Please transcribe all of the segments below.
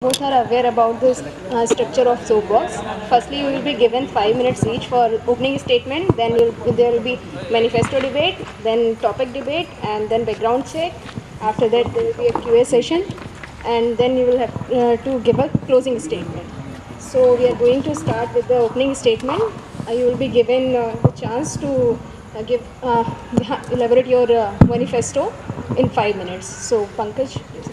Both are aware about the structure of soapbox. Firstly, you will be given 5 minutes each for opening statement. Then there will be manifesto debate, then topic debate, and then background check. After that, there will be a QA session, and then you will have to give a closing statement. So we are going to start with the opening statement. You will be given the chance to elaborate your manifesto in 5 minutes. So Pankaj, please.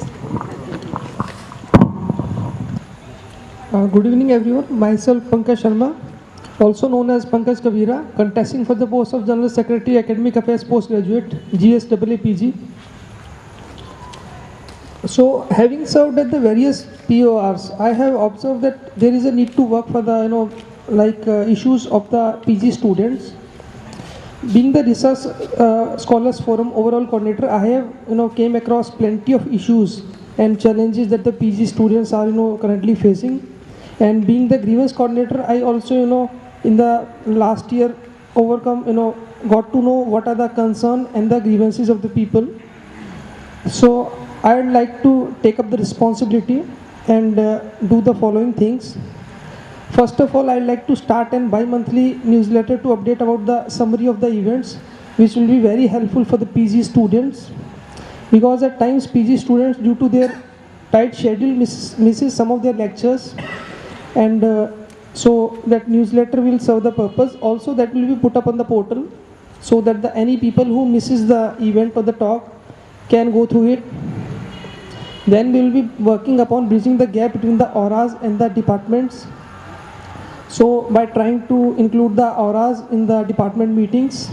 Good evening everyone, myself Pankaj Sharma, also known as Pankaj Kavira, contesting for the post of General Secretary Academic Affairs Postgraduate GSAAPG. So having served at the various PORs, I have observed that there is a need to work for the issues of the PG students. Being the Research Scholars Forum overall coordinator, I have came across plenty of issues and challenges that the PG students are currently facing. And being the grievance coordinator, I also in the last year got to know what are the concerns and the grievances of the people. So I would like to take up the responsibility and do the following things. First of all, I'd like to start a bi-monthly newsletter to update about the summary of the events, which will be very helpful for the PG students, because at times PG students, due to their tight schedule, misses some of their lectures, and so that newsletter will serve the purpose. Also, that will be put up on the portal, so that any people who misses the event or the talk can go through it. Then we will be working upon bridging the gap between the auras and the departments. So by trying to include the auras in the department meetings.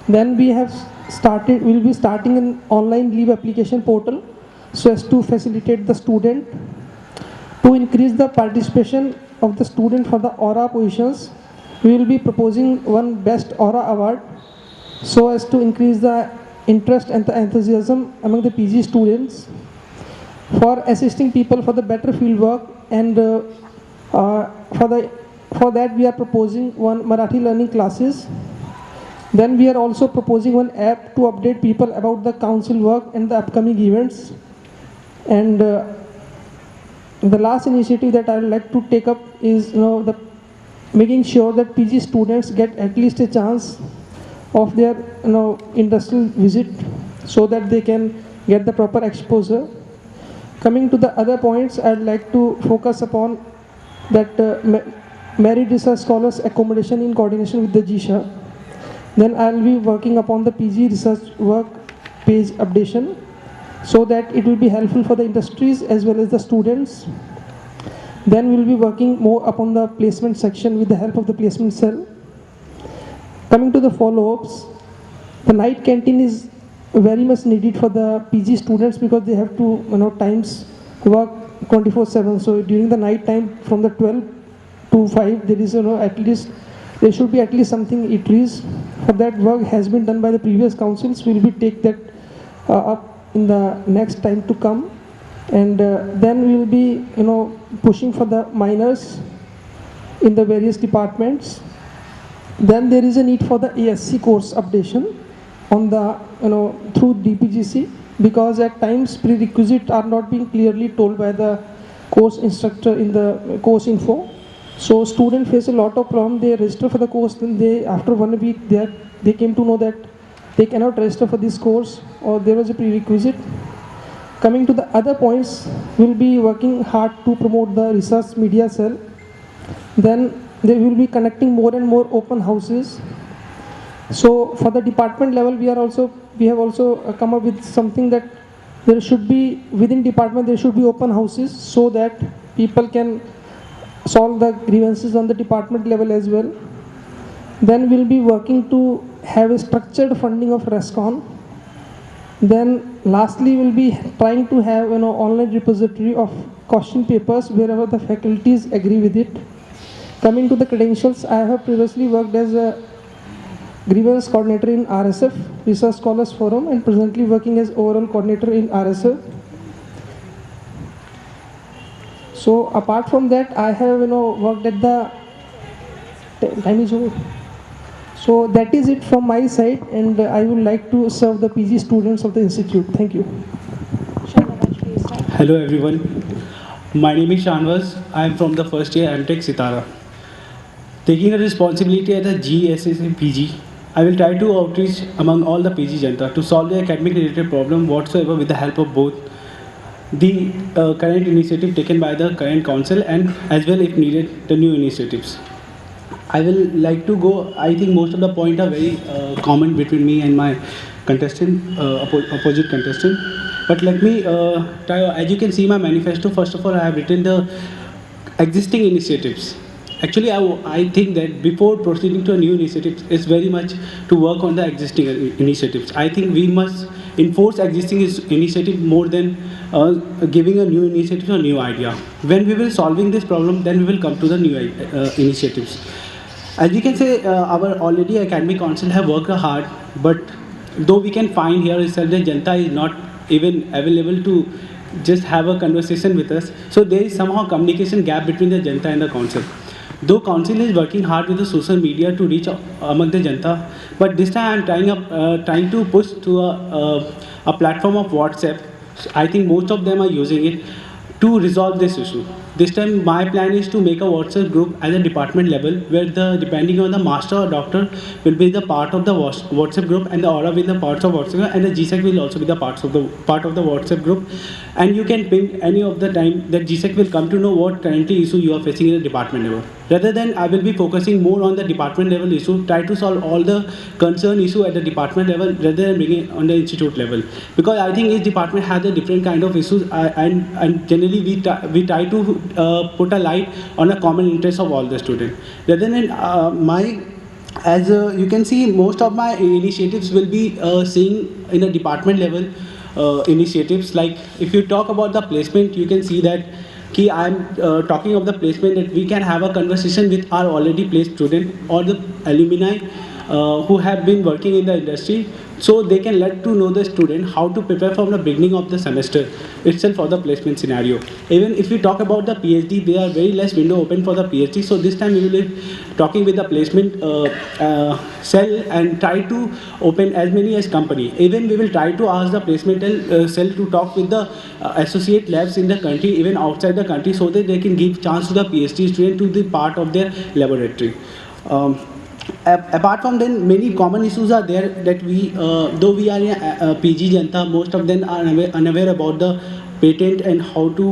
Then we'll be starting an online leave application portal so as to facilitate the student. To increase the participation of the student for the aura positions, we will be proposing one best aura award so as to increase the interest and the enthusiasm among the PG students. For assisting people for the better field work, and for that we are proposing one Marathi learning classes. Then we are also proposing one app to update people about the council work and the upcoming events. And the last initiative that I would like to take up is making sure that PG students get at least a chance of their industrial visit, so that they can get the proper exposure. Coming to the other points, I'd like to focus upon that merit research scholars accommodation in coordination with the GSA. Then I'll be working upon the PG research work page updation, so that it will be helpful for the industries as well as the students. Then we'll be working more upon the placement section with the help of the placement cell. Coming to the follow-ups, the night canteen is very much needed for the PG students, because they have to times work 24/7. So during the night time from the 12 to 5, there is there should be at least something eateries. For that, work has been done by the previous councils. Will be take that up in the next time to come. And then we will be pushing for the minors in the various departments. Then there is a need for the ASC course updation on the through DPGC, because at times prerequisites are not being clearly told by the course instructor in the course info. So students face a lot of problem. They register for the course, then after 1 week they came to know that they cannot register for this course, or there was a prerequisite. Coming to the other points, we'll be working hard to promote the research media cell. Then they will be conducting more and more open houses. So for the department level, we have also come up with something that there should be, within department there should be open houses, so that people can solve the grievances on the department level as well. Then we'll be working to have a structured funding of RESCON. Then lastly, we'll be trying to have online repository of question papers wherever the faculties agree with it. Coming to the credentials, I have previously worked as a grievance coordinator in RSF, Research Scholars Forum, and presently working as overall coordinator in RSF. So apart from that, I have worked at the time is over. So that is it from my side, and I would like to serve the PG students of the institute. Thank you. Sharma, please start. Hello everyone. My name is Shanvas. I am from the first year MTech Sitara. Taking a responsibility at the GSAAPG, I will try to outreach among all the PG Janta to solve the academic related problem whatsoever with the help of both the current initiative taken by the current council and as well if needed the new initiatives. I will like to go, I think most of the points are very common between me and my contestant, opposite contestant. But let me try, as you can see my manifesto, first of all I have written the existing initiatives. Actually, I think that before proceeding to a new initiative, it's very much to work on the existing initiatives. I think we must enforce existing initiative more than giving a new initiative or new idea. When we will solving this problem, then we will come to the new initiatives. As you can say, our already academic council have worked hard, but though we can find here itself that Janta is not even available to just have a conversation with us. So there is somehow communication gap between the Janta and the council. Though council is working hard with the social media to reach among the Janta, but this time I'm trying to push to a platform of WhatsApp. I think most of them are using it to resolve this issue. This time my plan is to make a WhatsApp group at a department level where the depending on the master or doctor will be the part of the WhatsApp group and the aura will be the parts of WhatsApp group and the GSEC will also be the part of the WhatsApp group, and you can ping any of the time that GSEC will come to know what currently issue you are facing in the department level. Rather than I will be focusing more on the department level issue, try to solve all the concern issue at the department level rather than bringing it on the institute level, because I think each department has a different kind of issues and generally we try to put a light on a common interest of all the students. Rather than as you can see, most of my initiatives will be seeing in a department level initiatives. Like if you talk about the placement, you can see that I'm talking of the placement that we can have a conversation with our already placed student or the alumni who have been working in the industry, so they can let to know the student how to prepare from the beginning of the semester itself for the placement scenario. Even if we talk about the PhD, there are very less window open for the PhD, so this time we will be talking with the placement cell and try to open as many as company. Even we will try to ask the placement cell to talk with the associate labs in the country, even outside the country, so that they can give chance to the PhD student to be part of their laboratory. Apart from then, many common issues are there that we, though we are in PG Janta, most of them are unaware about the patent and how to,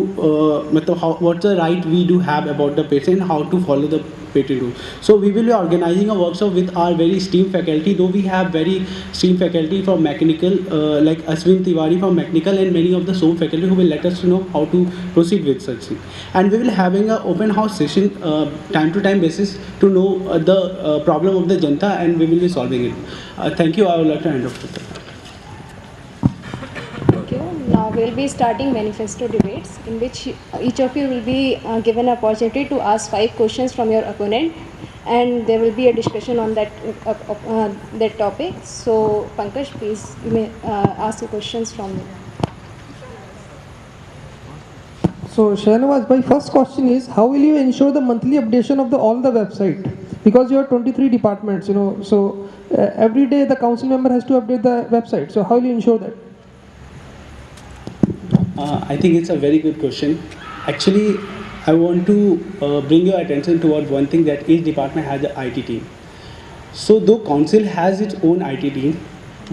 what's the right we do have about the patent, how to follow the patent rule. So we will be organizing a workshop with our very esteemed faculty, though we have very esteemed faculty from mechanical, like Aswin Tiwari from mechanical and many of the SOM faculty who will let us know how to proceed with such thing. And we will having an open house session time to time basis to know the problem of the Janta, and we will be solving it. Thank you. I would like to hand over to that. Thank you. Now we'll be starting manifesto debates, in which each of you will be given an opportunity to ask 5 questions from your opponent, and there will be a discussion on that that topic. So Pankaj, please, you may ask your questions from me. So Shahnawaz, my first question is, how will you ensure the monthly updation of all the website? Because you have 23 departments, so every day the council member has to update the website. So how will you ensure that? I think it's a very good question. Actually, I want to bring your attention towards one thing, that each department has an IT team. So though council has its own IT team,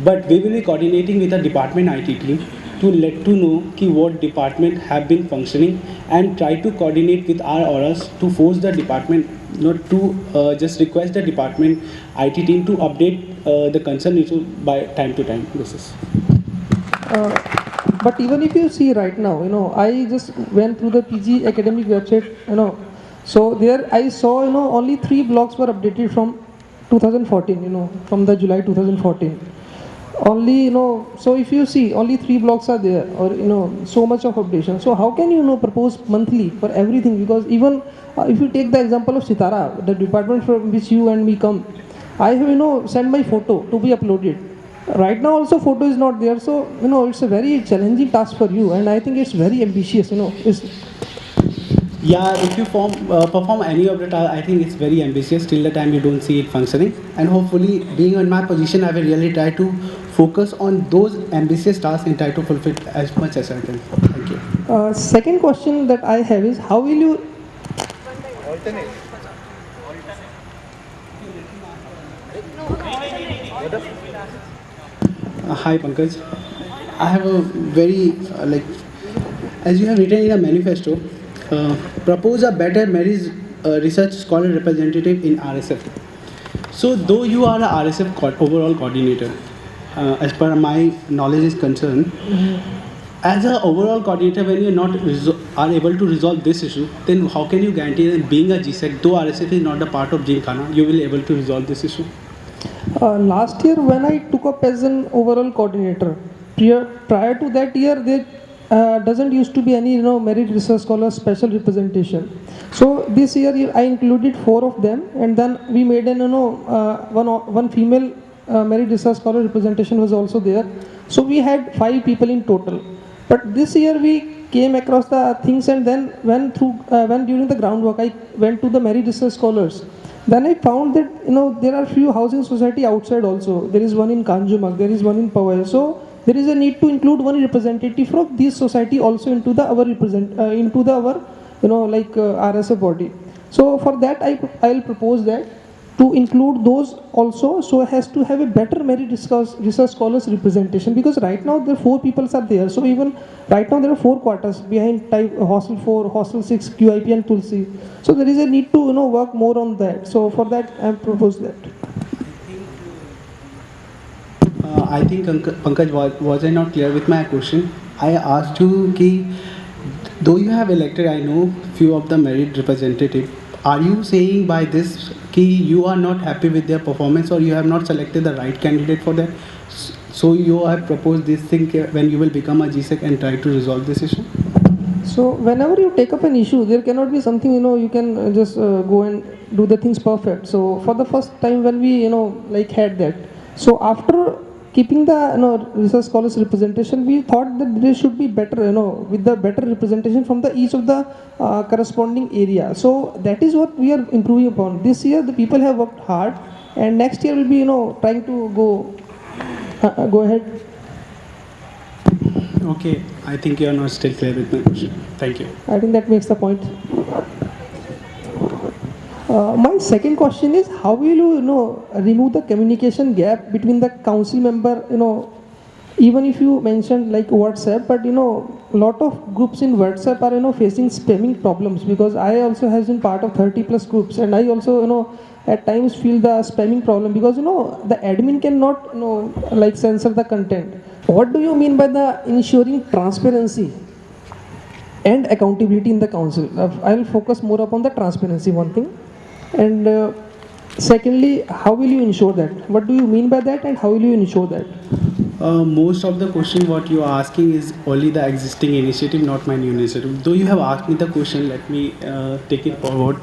but we will be coordinating with the department IT team to let to know what department have been functioning and try to coordinate with our auras to force the department not to just request the department IT team to update the concern issue by time to time basis. But even if you see right now, I just went through the PG academic website, so there I saw, only 3 blogs were updated from 2014, from the July 2014. Only, so if you see, only 3 blogs are there, or, so much of updation. So how can you, propose monthly for everything? Because even if you take the example of Sitara, the department from which you and me come, I have, sent my photo to be uploaded. Right now also photo is not there, so it's a very challenging task for you, and I think it's very ambitious. Yeah, if you perform any of the tasks, I think it's very ambitious till the time you don't see it functioning. And hopefully, being in my position, I will really try to focus on those ambitious tasks and try to fulfill as much as I can. Thank you. Second question that I have is, how will you Hi Pankaj, I have a very as you have written in a manifesto, propose a better marriage research scholar representative in RSF. So though you are a RSF overall coordinator, as per my knowledge is concerned, as an overall coordinator, when you are not are able to resolve this issue, then how can you guarantee that being a GSEC, though RSF is not a part of Gymkhana, you will be able to resolve this issue? last year when I took up as an overall coordinator, prior to that year there doesn't used to be any merit research scholar special representation. So this year I included 4 of them, and then we made an one female merit research scholar representation was also there. So we had 5 people in total. But this year we came across the things, and then when during the groundwork I went to the merit research scholars. Then I found that there are few housing society outside also. There is one in Kanjumak, there is one in Powai. So there is a need to include one representative from this society also into the our RSA body. So for that I will propose that to include those also, so has to have a better merit research scholars representation, because right now the 4 people are there. So even right now there are 4 quarters behind type hostel 4, hostel 6, QIP and Tulsi. So there is a need to work more on that. So for that I propose that. I think Pankaj, was I not clear with my question? I asked you ki, though you have elected, I know few of the merit representative. Are you saying by this ki you are not happy with their performance, or you have not selected the right candidate for that? So you have proposed this thing when you will become a GSEC and try to resolve this issue? So whenever you take up an issue, there cannot be something you can just go and do the things perfect. So for the first time when we had that, so after keeping the research scholars representation, we thought that there should be better with the better representation from the each of the corresponding area. So that is what we are improving upon. This year the people have worked hard, and next year will be trying to go ahead. Okay, I think you are not still clear with my question. Thank you. I think that makes the point. My second question is, how will you remove the communication gap between the council member, even if you mentioned like WhatsApp, but lot of groups in WhatsApp are facing spamming problems, because I also has been part of 30 plus groups, and I also at times feel the spamming problem, because the admin cannot like censor the content. What do you mean by the ensuring transparency and accountability in the council? I will focus more upon the transparency, one thing. And secondly, how will you ensure that? What do you mean by that, and how will you ensure that? Most of the question what you are asking is only the existing initiative, not my new initiative. Though you have asked me the question, let me take it forward.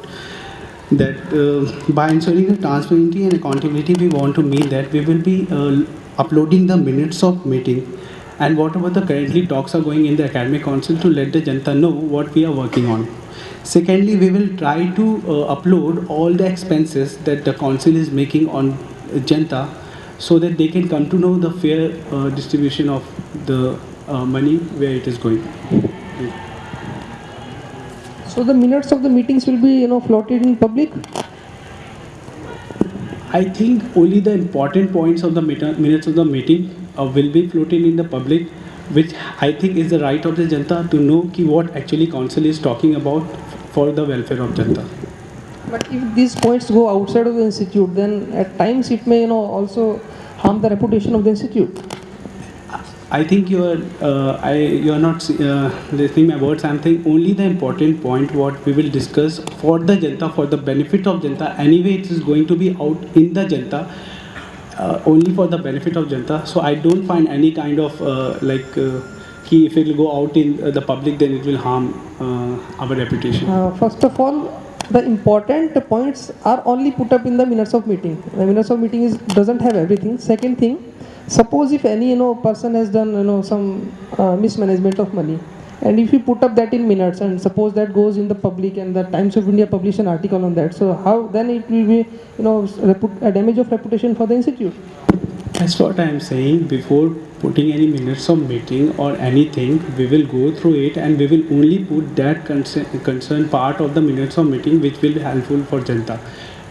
That by ensuring the transparency and accountability, we want to mean that we will be uploading the minutes of meeting and whatever the currently talks are going in the academic council to let the Janta know what we are working on. Secondly, we will try to upload all the expenses that the council is making on Janta, so that they can come to know the fair distribution of the money where it is going. So the minutes of the meetings will be floated in public? I think only the important points of the minutes of the meeting will be floated in the public, which I think is the right of the Janta to know what actually council is talking about for the welfare of Janta. But if these points go outside of the institute, then at times it may also harm the reputation of the institute. I think you are not listening my words. I'm saying only the important point what we will discuss for the Janta, for the benefit of Janta. Anyway, it is going to be out in the Janta, only for the benefit of Janta. So I don't find any kind of if it will go out in the public, then it will harm our reputation. First of all, the important points are only put up in the minutes of meeting. The minutes of meeting doesn't have everything. Second thing, suppose if any person has done some mismanagement of money, and if you put up that in minutes, and suppose that goes in the public, and the Times of India publish an article on that, so how then it will be a damage of reputation for the institute? That's what I am saying. Before putting any minutes of meeting or anything, we will go through it and we will only put that concern part of the minutes of meeting which will be helpful for Janta.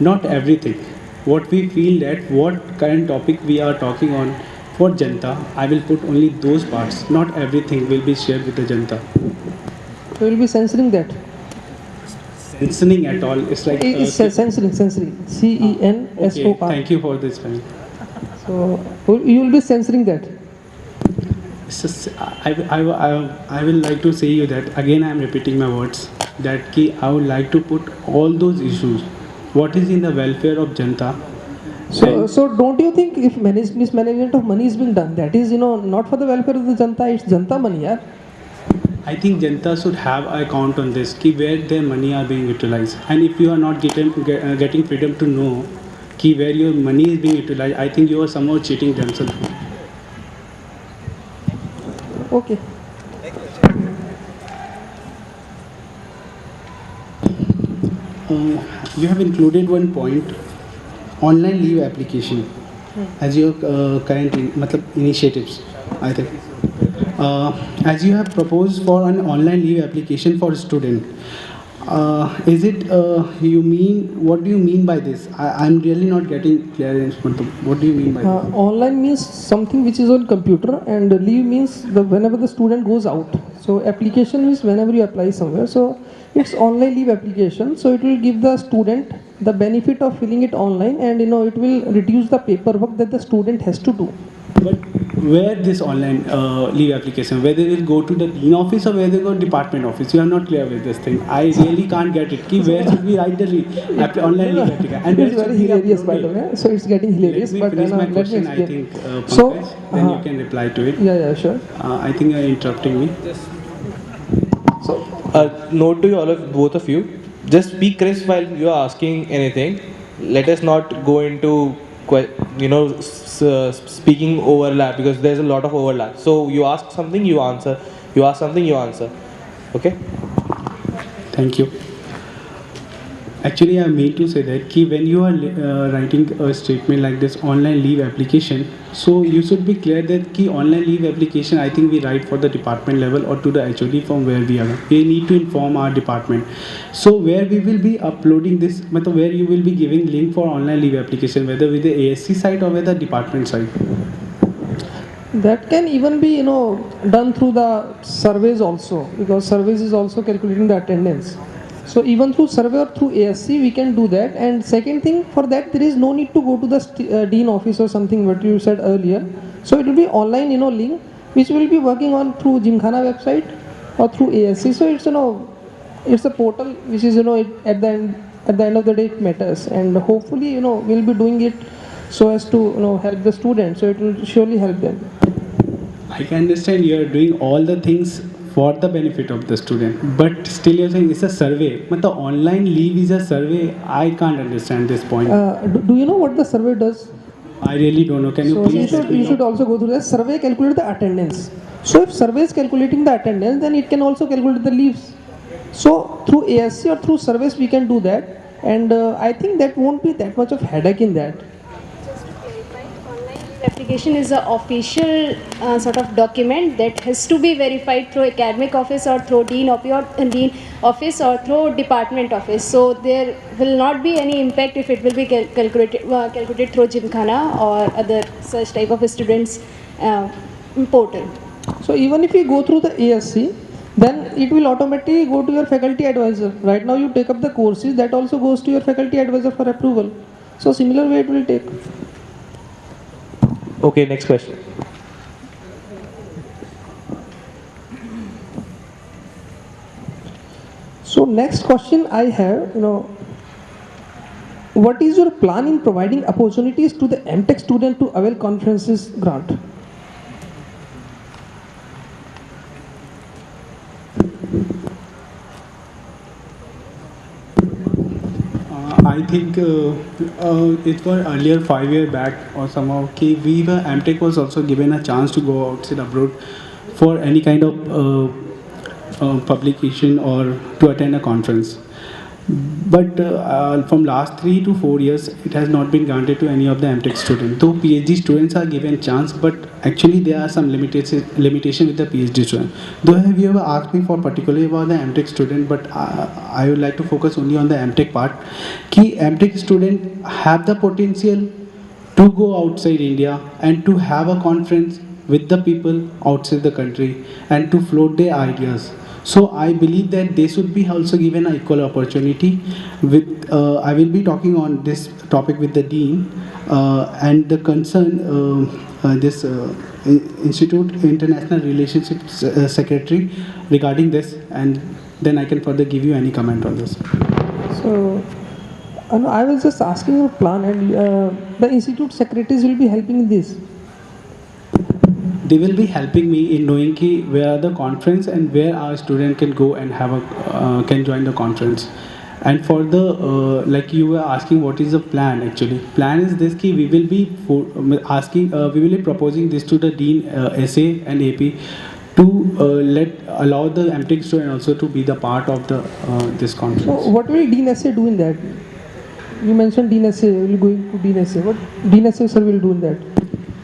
Not everything. What we feel that what current topic we are talking on for Janta, I will put only those parts. Not everything will be shared with the Janta. So you will be censoring that. Censoring at all. It's like It's censoring, CENSOR. okay, thank you for this. So you will be censoring that. I will like to say you that again I am repeating my words that ki I would like to put all those issues what is in the welfare of Janta. So don't you think if mismanagement of money is being done, that is not for the welfare of the Janta, it's Janta money, yeah? I think Janta should have a count on this ki where their money are being utilized, and if you are not getting freedom to know ki where your money is being utilized, I think you are somehow cheating themselves. Okay. You have included one point, online leave application, as your current initiatives, I think. As you have proposed for an online leave application for a student, is it you mean, what do you mean by this? I'm really not getting clear. What do you mean by this? Online means something which is on computer, and leave means whenever the student goes out. So application means whenever you apply somewhere. So it's online leave application. So it will give the student the benefit of filling it online, and it will reduce the paperwork that the student has to do. But where this online leave application, whether it will go to the dean office or whether it go to department office, you are not clear with this thing. I really can't get it. Ki where should we write the online leave application? And it's very hilarious, by the way. So it's getting hilarious. Let me finish my question. I think Pankaj, then you can reply to it. Yeah, sure. I think you are interrupting me. So, note to all of both of you. Just be crisp while you are asking anything. Let us not go into speaking overlap, because there's a lot of overlap. So you ask something, you answer. You ask something, you answer. Okay? Thank you. Actually, I mean to say that ki when you are writing a statement like this online leave application, so you should be clear that ki online leave application, I think we write for the department level or to the HOD from where we are. We need to inform our department. So where we will be uploading this, where you will be giving link for online leave application, whether with the ASC site or with the department site. That can even be done through the surveys also, because surveys is also calculating the attendance. So even through survey or through ASC we can do that. And second thing, for that there is no need to go to the dean office or something what you said earlier. So it will be online link which will be working on through Gymkhana website or through ASC. So it's it's a portal which is at the end of the day it matters, and hopefully we'll be doing it so as to help the students. So it will surely help them. I can understand you are doing all the things for the benefit of the student, but still you're saying it's a survey. But the online leave is a survey. I can't understand this point. Do you know what the survey does? I really don't know. Can you please let me know? You should also go through the survey, calculate the attendance. So if survey is calculating the attendance, then it can also calculate the leaves. So through ASC or through surveys we can do that, and I think that won't be that much of headache in that. Application is an official sort of document that has to be verified through academic office or through dean office or through department office. So there will not be any impact if it will be calculated through Gymkhana or other such type of students portal. So even if you go through the ASC, then it will automatically go to your faculty advisor. Right now you take up the courses, that also goes to your faculty advisor for approval. So similar way it will take. Okay, next question. So next question I have, what is your plan in providing opportunities to the MTech student to avail conferences grant? I think it was earlier 5 years back or somehow MTech was also given a chance to go outside abroad for any kind of publication or to attend a conference. But from last 3 to 4 years, it has not been granted to any of the MTech students. Though PhD students are given chance, but actually there are some limitation with the PhD student. Though have you ever asked me for particularly about the MTech student, but I would like to focus only on the MTech part. Ki MTech student have the potential to go outside India and to have a conference with the people outside the country and to float their ideas. So I believe that they should be also given an equal opportunity. With I will be talking on this topic with the dean and the concern this Institute International Relationships Secretary regarding this, and then I can further give you any comment on this. So, no, I was just asking your plan, and the institute secretaries will be helping in this. They will be helping me in knowing ki where are the conference and where our student can go and have a can join the conference. And for the like you were asking, what is the plan actually? Plan is this ki we will be we will be proposing this to the dean SA and AP to allow the MTech student also to be the part of the this conference. So, what will Dean SA do in that? You mentioned Dean SA will go to Dean SA. What Dean SA sir will do in that?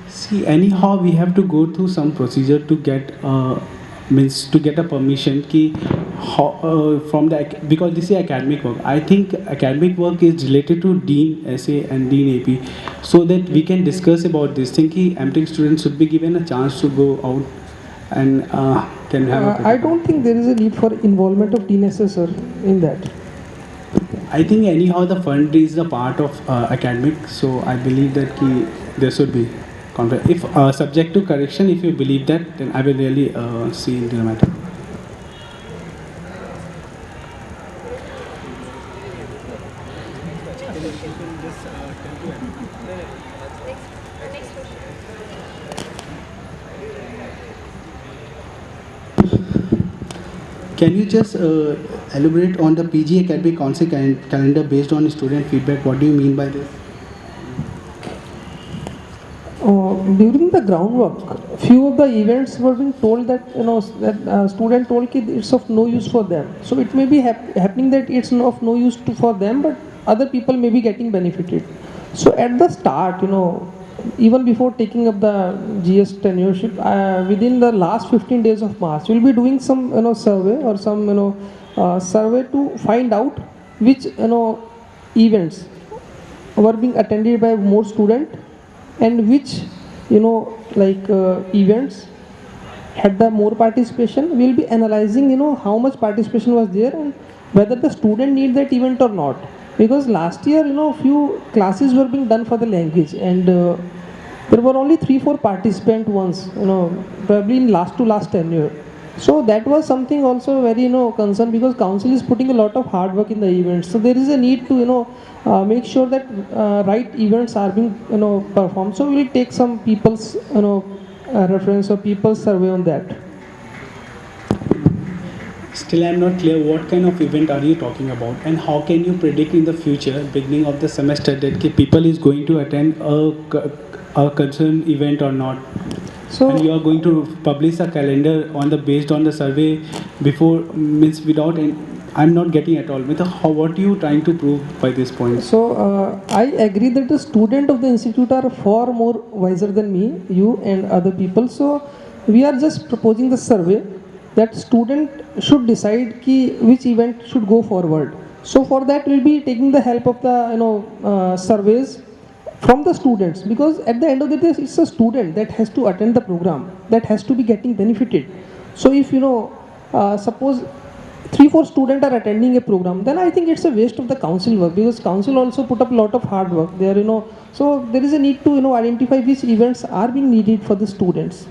See, anyhow, we have to go through some procedure to get to get a permission ki from the because this is academic work. I think academic work is related to Dean SA and Dean AP, so that we can discuss about this thing ki MTech students should be given a chance to go out and can have. I don't think there is a need for involvement of Dean SA sir in that. I think anyhow the fund is a part of academic, so I believe that ki there should be. If subject to correction, if you believe that, then I will really see into the matter. Can you just elaborate on the PG Academic Council calendar based on student feedback? What do you mean by this? During the groundwork, few of the events were being told that student told that it's of no use for them. So it may be happening that it's of no use for them, but other people may be getting benefited. So at the start, even before taking up the GS tenureship, within the last 15 days of March, we'll be doing some survey or some survey to find out which events were being attended by more students and which events had the more participation. We'll be analyzing how much participation was there and whether the student need that event or not, because last year few classes were being done for the language and there were only 3-4 participant ones probably in last tenure. So that was something also very concern, because council is putting a lot of hard work in the events. So there is a need to make sure that right events are being performed. So we will take some people's reference or people's survey on that. Still, I am not clear what kind of event are you talking about, and how can you predict in the future, beginning of the semester, that people is going to attend a concerned event or not? So, and you are going to publish a calendar based on the survey before, means without any, I'm not getting at all. What are you trying to prove by this point? So I agree that the student of the institute are far more wiser than me, you and other people. So we are just proposing the survey that student should decide which event should go forward. So for that we'll be taking the help of the surveys from the students, because at the end of the day it's a student that has to attend the program, that has to be getting benefited. So if suppose 3-4 students are attending a program, then I think it's a waste of the council work, because council also put up a lot of hard work there, so there is a need to identify which events are being needed for the students.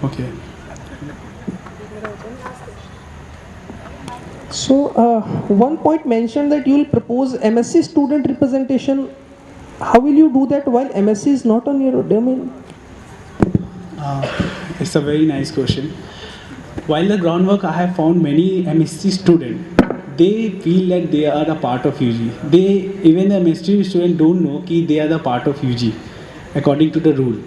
Okay. So one point mentioned that you will propose MSc student representation. How will you do that while MSc is not on your domain? It's a very nice question. While the groundwork, I have found many MSc students, they feel that they are a part of UG. Even the MSc students don't know that they are the part of UG, according to the rule.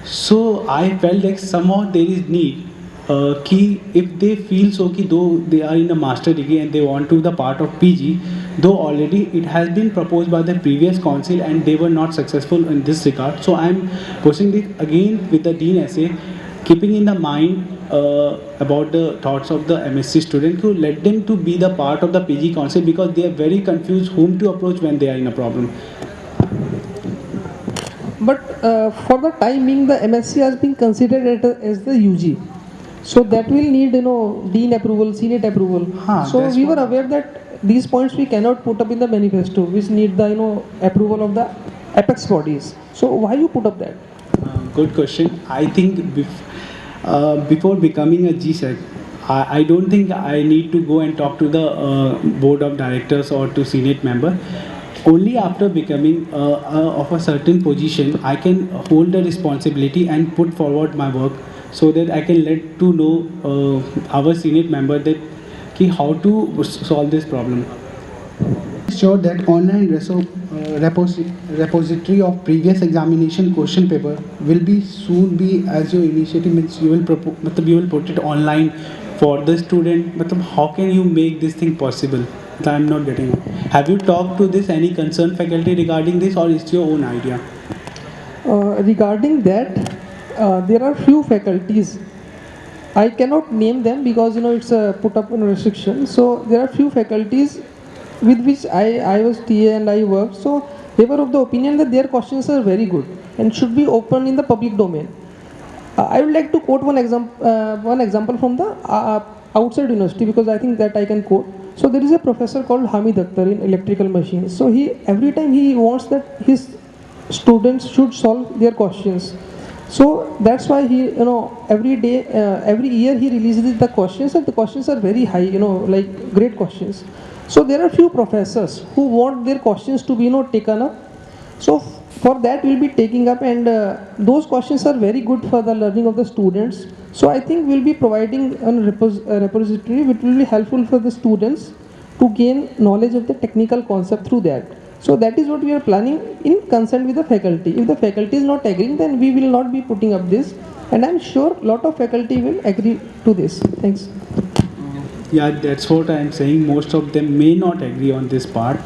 So I felt like somehow there is need कि if they feel so कि though they are in a master degree and they want to the part of PG, though already it has been proposed by the previous council and they were not successful in this regard. So I'm pushing it again with the Dean essay, keeping in the mind about the thoughts of the MSc student, to let them to be the part of the PG council, because they are very confused whom to approach when they are in a problem. But for the time being, the MSc has been considered as the UG. So that will need, Dean approval, Senate approval. So that's we were what- aware that these points we cannot put up in the manifesto, which need the, approval of the apex bodies. So why you put up that? Good question. I think before becoming a GSEC, I don't think I need to go and talk to the board of directors or to Senate member. Only after becoming of a certain position, I can hold the responsibility and put forward my work, so that I can let to know our Senate member that how to solve this problem. Sure that online repository of previous examination question paper will be soon be, as your initiative means, you will you will put it online for the student. How can you make this thing possible? I'm not getting it. Have you talked to this any concerned faculty regarding this, or is it your own idea? Regarding that, there are few faculties. I cannot name them because it's a put up in restriction. So there are few faculties with which I was TA and I worked. So they were of the opinion that their questions are very good and should be open in the public domain. I would like to quote one example from the outside university, because I think that I can quote. So there is a professor called Hamid Akhtar in electrical machines. So he every time he wants that his students should solve their questions. So that's why he, every day, every year he releases the questions, and the questions are very high, like great questions. So there are few professors who want their questions to be, taken up. So for that we'll be taking up, and those questions are very good for the learning of the students. So I think we'll be providing a repository which will be helpful for the students to gain knowledge of the technical concept through that. So that is what we are planning in consent with the faculty. If the faculty is not agreeing, then we will not be putting up this, and I'm sure a lot of faculty will agree to this. Thanks. Yeah, that's what I am saying. Most of them may not agree on this part.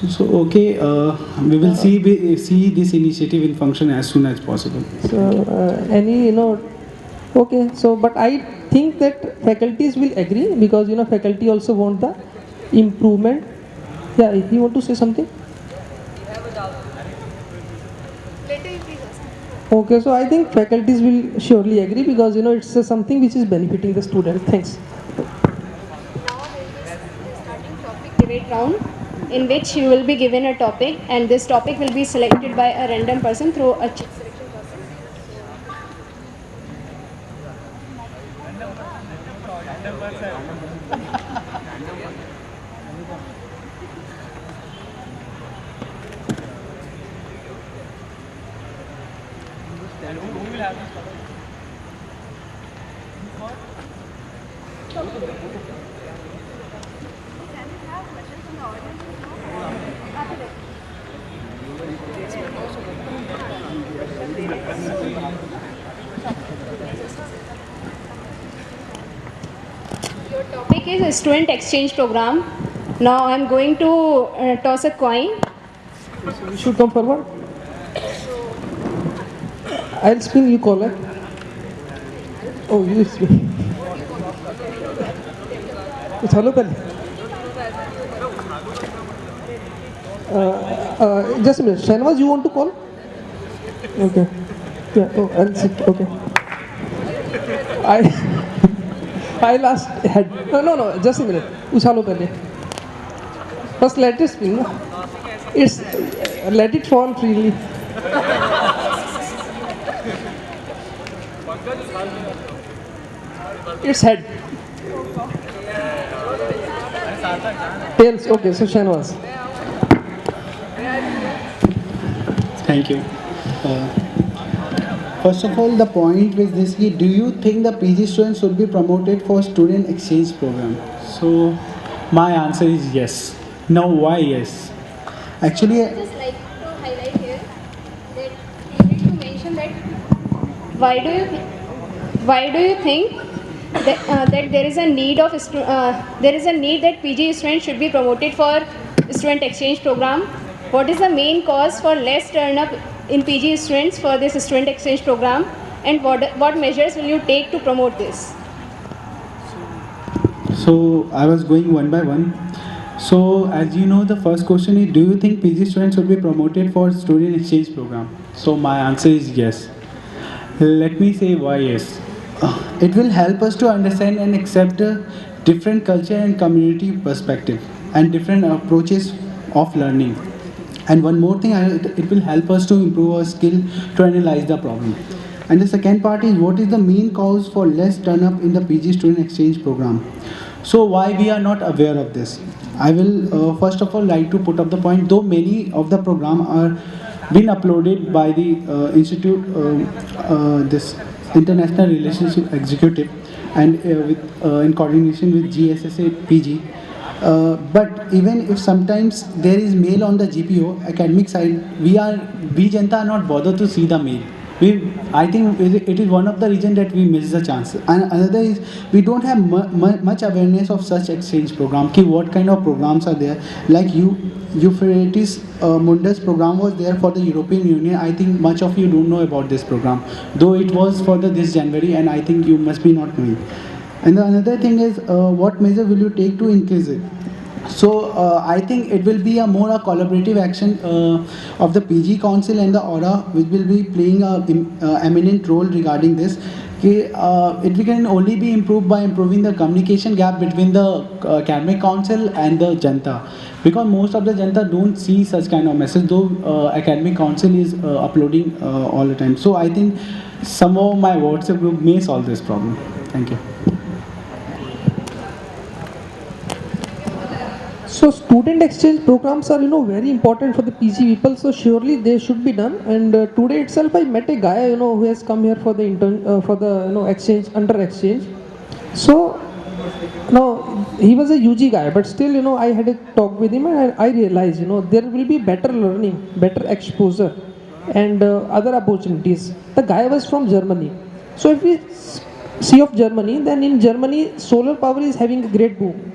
So okay, we will see this initiative in function as soon as possible. So okay. So but I think that faculties will agree, because faculty also want the improvement. Yeah, if you want to say something. Okay, so I think faculties will surely agree, because it's something which is benefiting the student. Thanks. Starting topic debate round, in which you will be given a topic, and this topic will be selected by a random person through a chip selection process. Your topic is a student exchange program. Now I'm going to toss a coin. You should come forward. I'll spin, you call it. Oh, you spin. Hello, just a minute. Shanwaz, you want to call? Okay. Yeah. Oh, I'll sit. Okay. I'll ask head. No. Just a minute. Ushalo pehle. First, let it spin. No? Let it fall freely. It's head. Tails. Okay. So Shanwaz. Thank you. First of all, the point with this is, do you think the PG students should be promoted for student exchange program? So my answer is yes. Now why yes? Actually, I just like to highlight here that you need to mention that why do you think Why do you think that there is a need of there is a need that PG students should be promoted for student exchange program? What is the main cause for less turn up in PG students for this student exchange program, and what measures will you take to promote this? So I was going one by one. So as you know, the first question is, do you think PG students should be promoted for student exchange program? So my answer is yes. Let me say why yes. It will help us to understand and accept a different culture and community perspective and different approaches of learning. And one more thing, it will help us to improve our skill to analyze the problem. And the second part is, what is the main cause for less turn up in the PG student exchange program? So why we are not aware of this? I will first of all like to put up the point, though many of the program are been uploaded by the institute, this international relationship executive, and in coordination with GSAAPG. But even if sometimes there is mail on the GPO academic side, we Janta are not bothered to see the mail. I think it is one of the reasons that we miss the chance. And another is, we don't have much awareness of such exchange program. Ki what kind of programs are there? Like Euphrates Mundus program was there for the European Union. I think much of you don't know about this program, though it was for this January, and I think you must be not knowing. And the another thing is, what measure will you take to increase it? So I think it will be a collaborative action of the PG Council and the Aura, which will be playing a eminent role regarding this. It can only be improved by improving the communication gap between the academic council and the Janta, because most of the Janta don't see such kind of message, though academic council is uploading all the time. So I think some of my WhatsApp group may solve this problem. Thank you. So student exchange programs are, very important for the PG people. So surely they should be done. And today itself, I met a guy, who has come here for the exchange, under exchange. So now he was a UG guy, but still, I had a talk with him, and I realized, there will be better learning, better exposure, and other opportunities. The guy was from Germany. So if we see of Germany, then in Germany, solar power is having a great boom.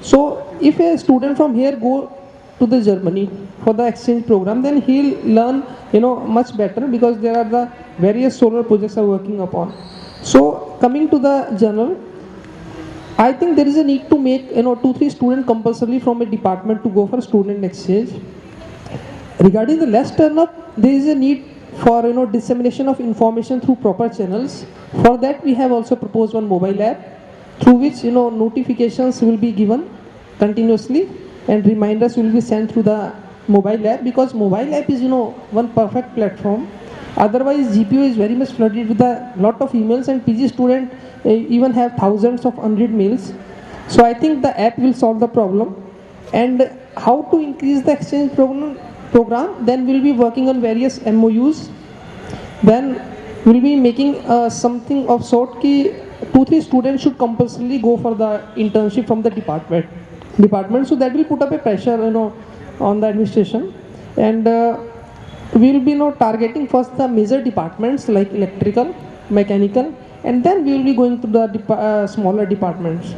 So if a student from here go to the Germany for the exchange program, then he'll learn, much better, because there are the various solar projects are working upon. So coming to the journal, I think there is a need to make, 2-3 students compulsorily from a department to go for student exchange. Regarding the less turn up, there is a need for, dissemination of information through proper channels. For that, we have also proposed one mobile app, through which notifications will be given continuously and reminders will be sent through the mobile app, because mobile app is one perfect platform. Otherwise GPO is very much flooded with a lot of emails, and PG student even have thousands of unread mails. So I think the app will solve the problem. And how to increase the exchange program, then we'll be working on various MOUs. Then we'll be making something of sort ki 2-3 students should compulsorily go for the internship from the department. So that will put up a pressure, on the administration. And we will be targeting first the major departments like electrical, mechanical, and then we will be going to the smaller departments.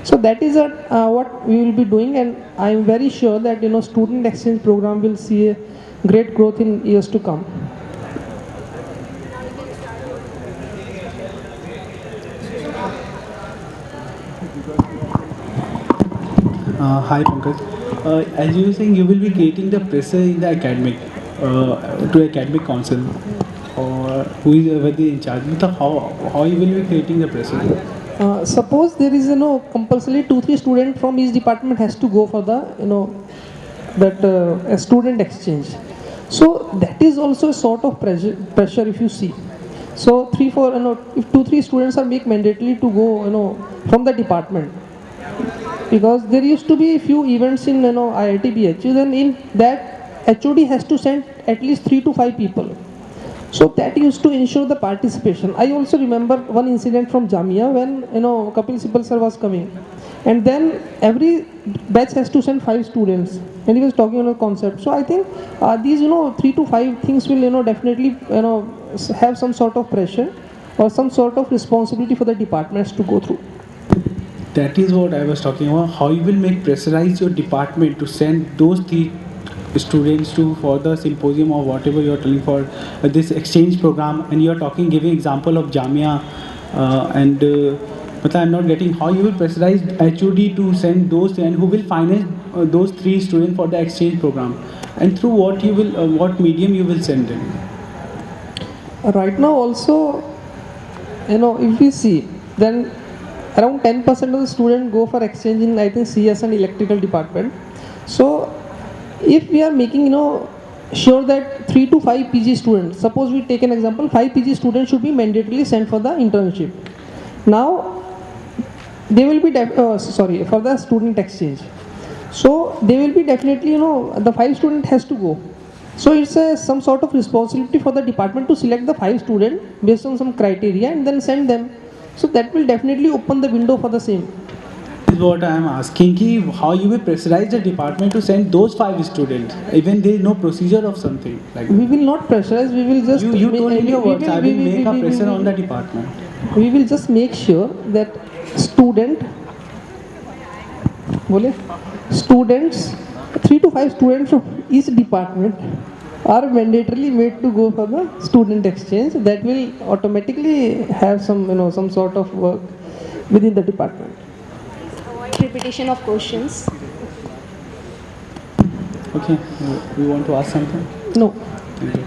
So that is what we will be doing, and I am very sure that student exchange program will see a great growth in years to come. Hi Pankaj. As you were saying, you will be creating the pressure in the academic, to academic council, or who is already in charge. How you will be creating the pressure? Suppose there is compulsory 2-3 students from each department has to go for the a student exchange. So that is also a sort of pressure if you see. So 3-4 if 2-3 students are made mandatory to go from the department, because there used to be a few events in IIT BHU, then in that HOD has to send at least 3 to 5 people. So that used to ensure the participation. I also remember one incident from Jamia when Kapil Sibal sir was coming, and then every batch has to send 5 students, and he was talking on a concept. So I think these 3 to 5 things will definitely have some sort of pressure. or some sort of responsibility for the departments to go through. That is what I was talking about. How you will make pressurize your department to send those three students to for the symposium or whatever you are telling for this exchange program, and you are talking giving example of Jamia but I'm not getting how you will pressurize HOD to send those and who will finance those three students for the exchange program, and through what you will what medium you will send them. Right now also, if we see, then around 10% of the students go for exchange in, I think, CS and electrical department. So if we are making, sure that 3 to 5 PG students, suppose we take an example, 5 PG students should be mandatorily sent for the internship. Now, they will be, for the student exchange. So they will be definitely, the 5 student has to go. So it's some sort of responsibility for the department to select the 5 students based on some criteria and then send them. So that will definitely open the window for the same. This is what I am asking, ki how you will pressurize the department to send those 5 students, even there is no procedure of something like We will not pressurize, we will just... You told in your words, I will make a pressure on the we department. We will just make sure that students, 3 to 5 students from each department are mandatorily made to go for the student exchange. That will automatically have some sort of work within the department. Avoid repetition of questions. Okay, you want to ask something? No. Thank you.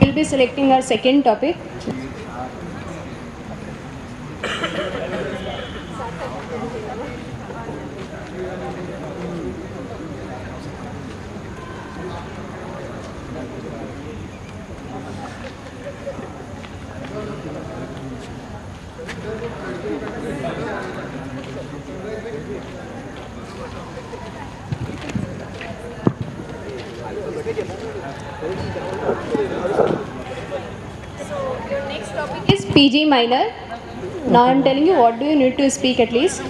We'll be selecting our second topic. Is PG minor. Now I'm telling you what do you need to speak at least.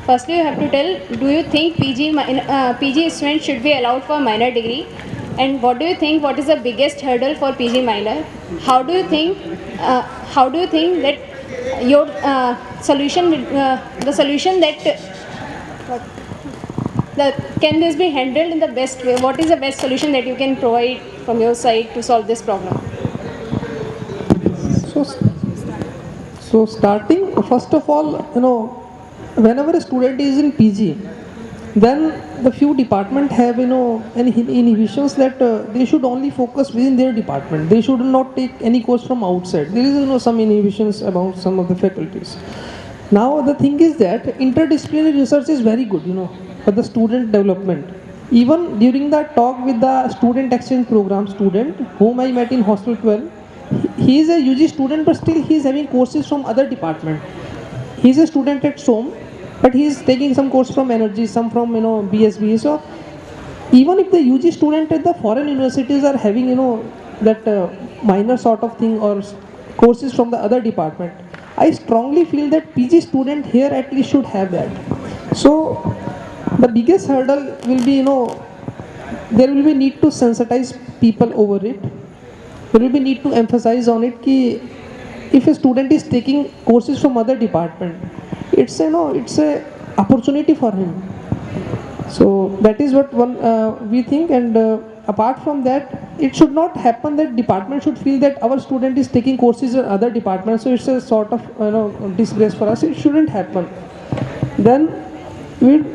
Firstly, you have to tell, do you think PG students should be allowed for minor degree? And what do you think, what is the biggest hurdle for PG minor? How do you think that your solution, the solution that can this be handled in the best way? What is the best solution that you can provide from your side to solve this problem? So starting, first of all, whenever a student is in PG, then the few department have, any inhibitions that they should only focus within their department. They should not take any course from outside. There is, some inhibitions about some of the faculties. Now the thing is that interdisciplinary research is very good, for the student development. Even during the talk with the student exchange program student, whom I met in Hostel 12, he is a UG student, but still he is having courses from other department. He is a student at SOM, but he is taking some course from energy, some from BSB. So even if the UG student at the foreign universities are having that minor sort of thing or courses from the other department, I strongly feel that PG student here at least should have that. So the biggest hurdle will be there will be need to sensitize people over it. There will be need to emphasize on it ki if a student is taking courses from other department, it's a opportunity for him. So that is what we think, and apart from that, it should not happen that department should feel that our student is taking courses in other departments, so it's a sort of disgrace for us. It shouldn't happen. Then we'd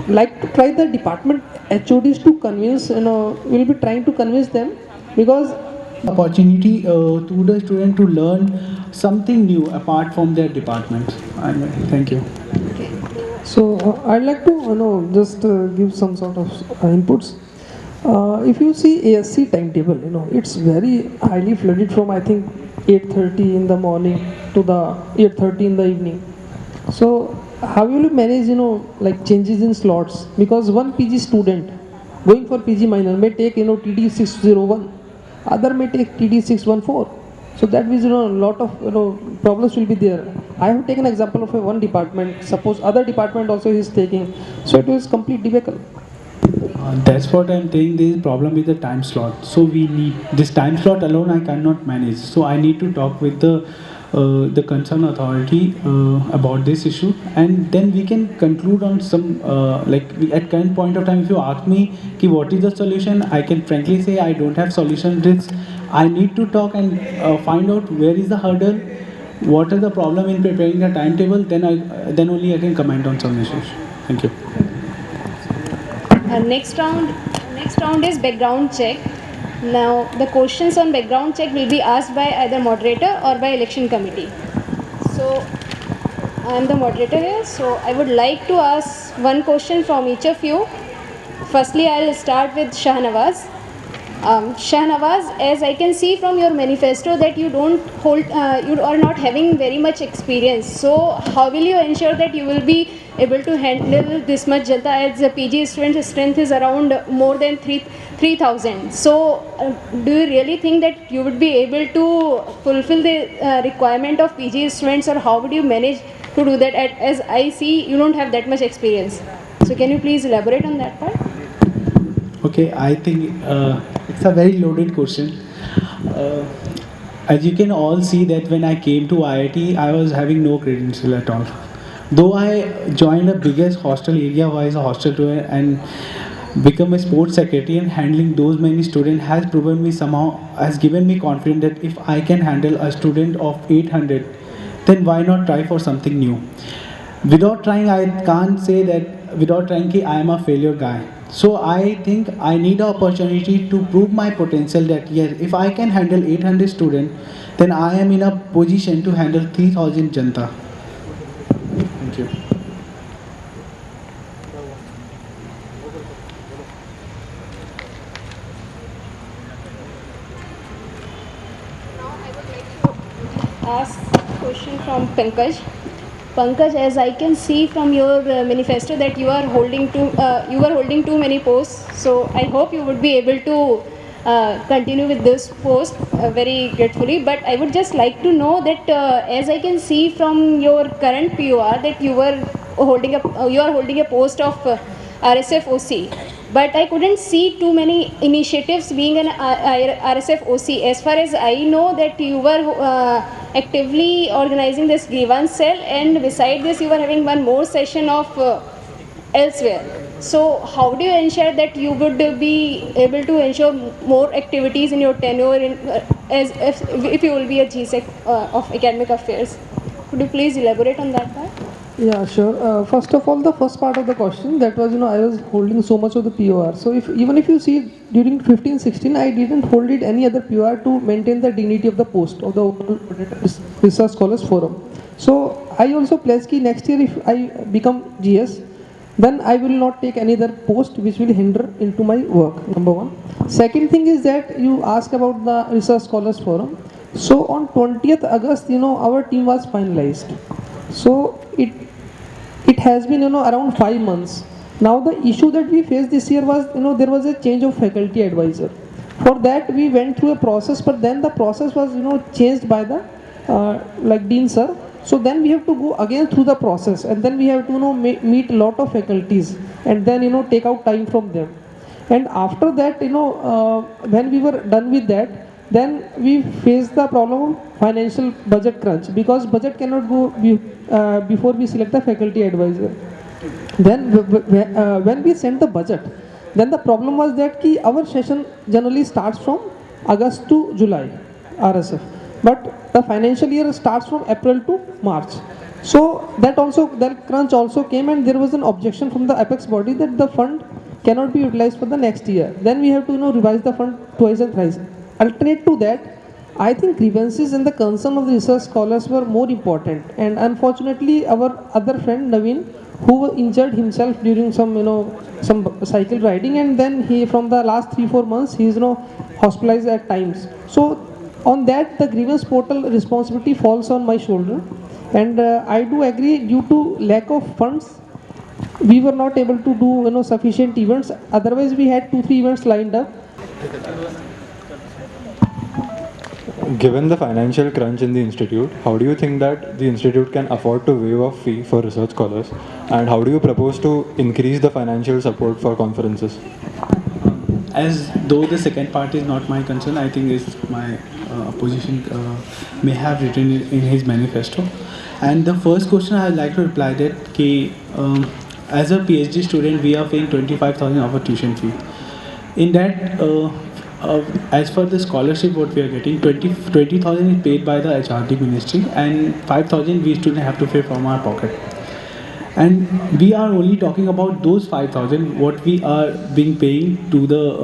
like to try the department HODs to convince, we'll be trying to convince them, because opportunity to the student to learn something new apart from their department. Thank you. So I'd like to just give some sort of inputs. If you see ASC timetable, it's very highly flooded from I think 8:30 in the morning to the 8:30 in the evening. So how will you manage like changes in slots? Because one PG student going for PG minor may take TD 601, other may take TD 614. So that means a lot of problems will be there. I have taken example of one department. Suppose other department also is taking, so it was complete debacle. That's what I'm saying. There is a problem with the time slot. So we need this time slot alone. I cannot manage. So I need to talk with the concerned authority about this issue, and then we can conclude on some at current point of time. If you ask me, ki what is the solution, I can frankly say I don't have solution. This I need to talk and find out where is the hurdle, what is the problem in preparing the timetable. Then only I can comment on some issues. Thank you. Next round is background check. Now the questions on background check will be asked by either moderator or by election committee. So I am the moderator here, so I would like to ask one question from each of you. Firstly, I'll start with Shahnawaz. Shahnawaz, as I can see from your manifesto that you are not having very much experience. So how will you ensure that you will be able to handle this much janta, as the PG student strength is around more than 3,000. So do you really think that you would be able to fulfill the requirement of PG students, or how would you manage to do that, as I see you don't have that much experience? So can you please elaborate on that part? Okay, I think it's a very loaded question. Uh, as you can all see that when I came to IIT, I was having no credential at all. Though I joined the biggest hostel area wise a hostel tour and become a sports secretary, and handling those many students has proven me somehow, has given me confidence that if I can handle a student of 800, then why not try for something new? Without trying, I can't say that without trying I am a failure guy. So I think I need an opportunity to prove my potential that yes, if I can handle 800 students, then I am in a position to handle 3,000 janta. Thank you. Ask question from Pankaj. Pankaj, as I can see from your manifesto that you are holding too many posts. So I hope you would be able to continue with this post very gratefully. But I would just like to know that as I can see from your current POR that you are holding a post of RSF OC. But I couldn't see too many initiatives being an RSF OC. As far as I know that you were actively organizing this grievance cell, and beside this you were having one more session of elsewhere. So how do you ensure that you would be able to ensure more activities in your tenure as if you will be a GSEC of academic affairs? Could you please elaborate on that part? Yeah, sure. First of all, the first part of the question, that was, I was holding so much of the POR. So even if you see during 15-16, I didn't hold it any other POR to maintain the dignity of the post of the Research Scholars Forum. So I also pledge that next year if I become GS, then I will not take any other post which will hinder into my work, number one. Second thing is that you ask about the Research Scholars Forum. So on 20th August, our team was finalized. So it has been, around 5 months. Now the issue that we faced this year was, there was a change of faculty advisor. For that we went through a process, but then the process was, changed by the Dean sir. So then we have to go again through the process, and then we have to, meet a lot of faculties, and then, take out time from them. And after that, when we were done with that, then we faced the problem of financial budget crunch, because budget cannot go before we select the faculty advisor. Then when we sent the budget, then the problem was that our session generally starts from August to July, RSF. But the financial year starts from April to March. So that crunch also came, and there was an objection from the apex body that the fund cannot be utilized for the next year. Then we have to, revise the fund twice and thrice. Alternate to that, I think grievances and the concern of the research scholars were more important. And unfortunately, our other friend Naveen, who injured himself during some cycle riding, and then he, from the last 3-4 months, he is hospitalized at times. So on that, the grievance portal responsibility falls on my shoulder. And I do agree, due to lack of funds, we were not able to do sufficient events. Otherwise, we had 2-3 events lined up. Given the financial crunch in the institute, how do you think that the institute can afford to waive a fee for research scholars? And how do you propose to increase the financial support for conferences? As though the second part is not my concern, I think is my opposition may have written it in his manifesto. And the first question I'd like to reply that as a PhD student, we are paying 25,000 of a tuition fee. In that, as for the scholarship, what we are getting, 20,000 is paid by the HRD ministry, and 5,000 we students have to pay from our pocket. And we are only talking about those 5,000 what we are being paying to the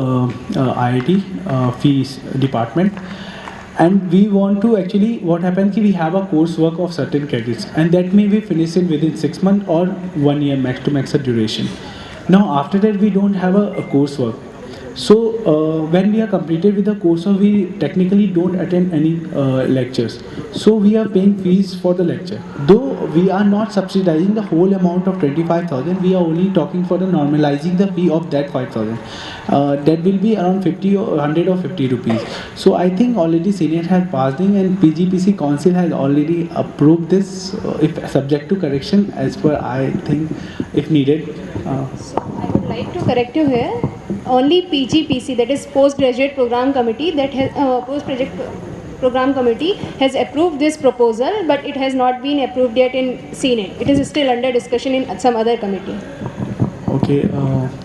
IIT fees department. And we want to actually, what happens is we have a coursework of certain credits, and that may be finished in within 6 months or 1 year max to max a duration. Now after that we don't have a coursework. So when we are completed with the course, we technically don't attend any lectures. So we are paying fees for the lecture. Though we are not subsidizing the whole amount of 25,000, we are only talking for the normalizing the fee of that 5,000. That will be around 50 or 100 or 50 rupees. So I think already Senate has passed in, and PGPC Council has already approved this, if subject to correction as per I think if needed. I would like to correct you here. Only PGPC, that is Postgraduate Program Committee, that has Postgraduate Program Committee has approved this proposal, but it has not been approved yet in Senate. It is still under discussion in some other committee. Okay,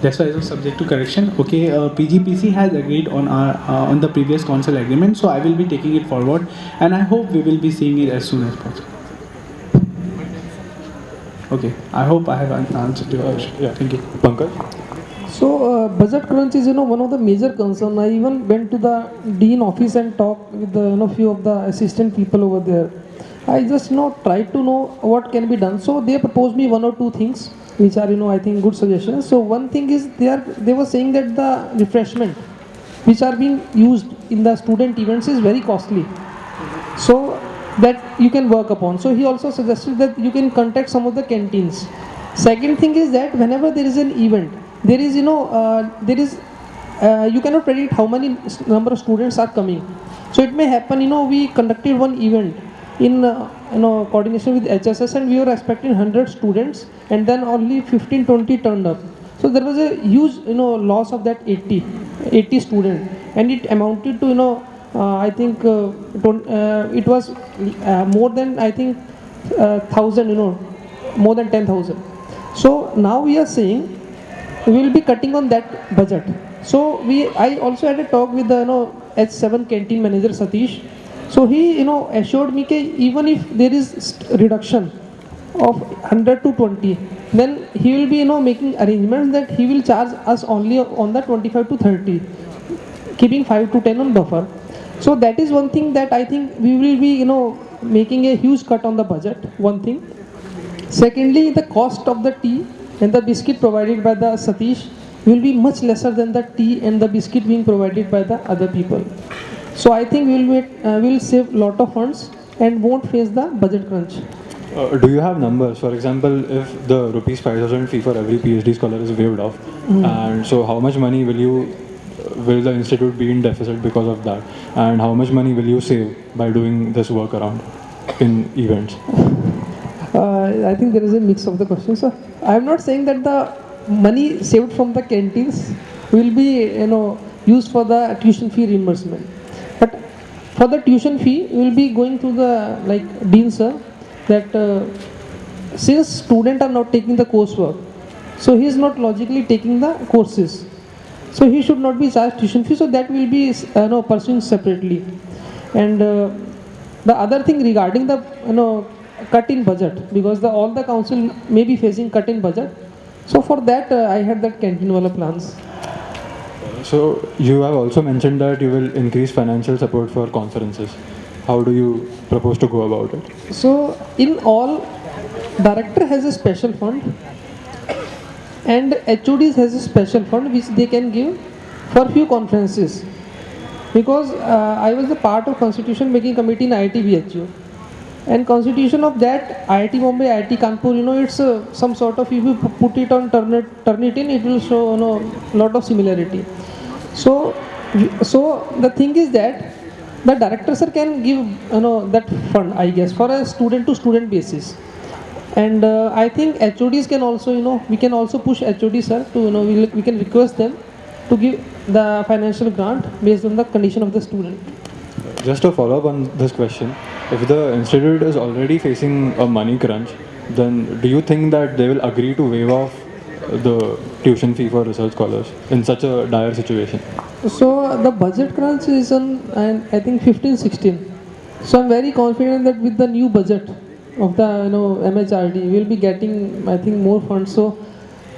that's why it was subject to correction. Okay, PGPC has agreed on the previous council agreement, so I will be taking it forward, and I hope we will be seeing it as soon as possible. Okay, I hope I have answered your question. Yeah. Thank you. Pankaj? So budget crunch is one of the major concern. I even went to the dean office and talked with the few of the assistant people over there. I just tried to know what can be done. So they proposed me one or two things which are I think good suggestions. So one thing is they were saying that the refreshment which are being used in the student events is very costly. So that you can work upon. So he also suggested that you can contact some of the canteens. Second thing is that whenever there is an event, there is you cannot predict how many number of students are coming. So it may happen we conducted one event in coordination with HSS, and we were expecting 100 students, and then only 15-20 turned up. So there was a huge loss of that 80 student, and it amounted to I think it was more than I think 1,000 more than 10,000. So now we are saying we will be cutting on that budget. So I also had a talk with the H7 canteen manager Satish. So he assured me that even if there is reduction of 100 to 20, then he will be making arrangements that he will charge us only on the 25 to 30, keeping 5 to 10 on buffer. So that is one thing that I think we will be making a huge cut on the budget. One thing. Secondly, the cost of the tea and the biscuit provided by the Satish will be much lesser than the tea and the biscuit being provided by the other people. So I think we'll save lot of funds and won't face the budget crunch. Do you have numbers? For example, if the rupees 5,000 fee for every PhD scholar is waived off, and so how much money will the institute be in deficit because of that? And how much money will you save by doing this work around in events? I think there is a mix of the questions, sir. I am not saying that the money saved from the canteens will be used for the tuition fee reimbursement. But for the tuition fee, we will be going to the dean sir that since students are not taking the coursework, so he is not logically taking the courses. So he should not be charged tuition fee. So that will be pursuing separately. And the other thing regarding the cut in budget, because all the council may be facing cut in budget. So for that I had that canteen wala plans. So you have also mentioned that you will increase financial support for conferences. How do you propose to go about it? So in all, director has a special fund and HODs has a special fund which they can give for few conferences. Because I was the part of constitution making committee in IIT BHU. And constitution of that IIT Bombay, IIT Kanpur, it's some sort of, if you put it on Turnitin, it will show lot of similarity. So the thing is that the director sir can give that fund, I guess, for a student to student basis. And I think HODs can also, we can also push HOD sir to, we can request them to give the financial grant based on the condition of the student. Just to follow up on this question, if the institute is already facing a money crunch, then do you think that they will agree to waive off the tuition fee for research scholars in such a dire situation? So the budget crunch is on, and I think 15-16. So I'm very confident that with the new budget of the MHRD, we'll be getting, I think, more funds. So